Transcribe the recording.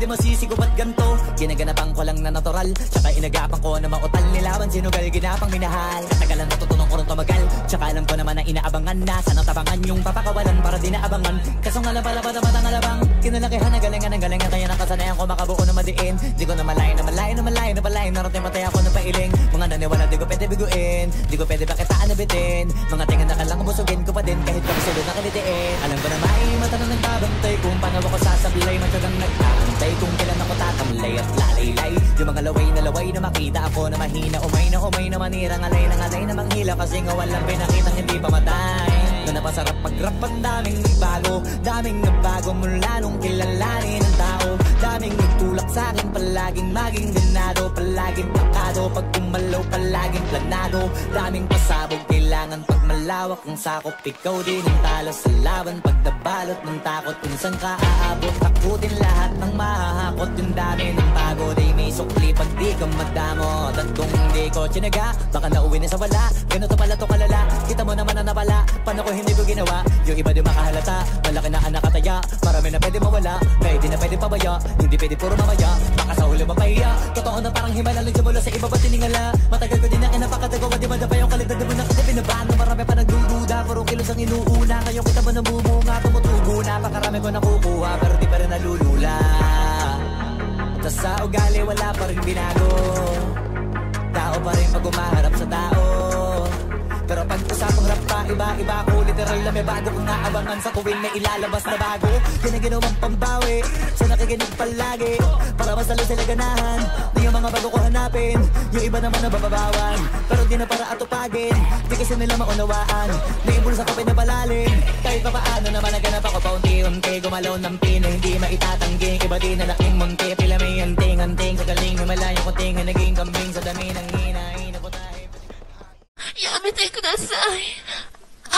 di masisigo ba't ganto? Ginaganapan ko lang na natural, tsaka inagapan ko na mautal. Nilaban sinugal, ginapang minahal. Katagalan natutunan ko rin tumagal, tsaka alam ko naman na inaabangan na. Sana tabangan yung papakawalan para di naabangan. Kaso nga lang pala matang alabang kinalakihan na galingan kaya nakasanayan ko makabuo na madiin. Di ko na malayo na palayo narating matay ako na pailing. Mga naniwala di ko pwede biguin, di ko pwede bakitaan na bitin. Mga tinga na kalang busugin ko pa din kahit kami sila nakalitiin. Alam ko na may mata na nagbabantay kung paano ako sasablay. Matyagang nag-aantay kung kailan ako tatamlay at lalaylay. Yung mga laway na makita ako na mahina. Umay na manirang alay na manghila. Kasi nga walang pinakitang hindi pa matay. Na napasarap mag-rap ang daming nagbago mula nung kilalanin ang tao. Daming nagtulak sa'kin, palaging maging ganado, palaging pakado, pag kumalaw palaging planado. Daming pasabog, kailangan pag malawak ang sakop. Ikaw din ang talo sa laban, pag nabalot ng takot. Kung saan ka aabot, takutin lahat ng mahahakot. Yung dami ng pagod ay may sukli pag di ka madamot. At kung hindi ko tsinaga, baka nauwi na sa wala. Ganito pala to kalala, kita mo naman na napala. Paano ko hindi ko ginawa, yung iba di makahalata. Malaki na anak kataya, marami na pwede mawala. Kaya di na pwede pabaya, hindi pwede puro mamaya. Baka sa huli mapahiya, totoo na parang himala. Nagsimula sa iba ba tiningala. Matagal ko din na kinapakatagawa, di madapa yung kaligtad mo na kasi pinabaan. Marami pa nagdududa, puro kilos ang inuuna. Ngayon kita mo namumunga, tumutubo na. Pakarami ko nakukuha, pero di pa rin nalulula. At sa ugali wala pa rin binago. Tao pa rin pag umaharap sa tao. Pero pag usapang rap pa, iba ako. Literal na may bago kong naabangan sa tuwing may ilalabas na bago. Ginaginawang pambawi, sa nakikinig palagi. Para masalo sila ganahan, na yung mga bago ko hanapin. Yung iba naman na bababawan, pero di na para atupagin. Di kasi nila maunawaan, naibul sa kapay na palalim. Kahit pa paano naman naganap ako paunti-unti. Gumalaw ng pino, hindi maitatanggi. Iba di na laking munti, pila may anting-anting. Sa galing na malayong kunting, naging kambing sa dami ng hinahin. やめてください。あ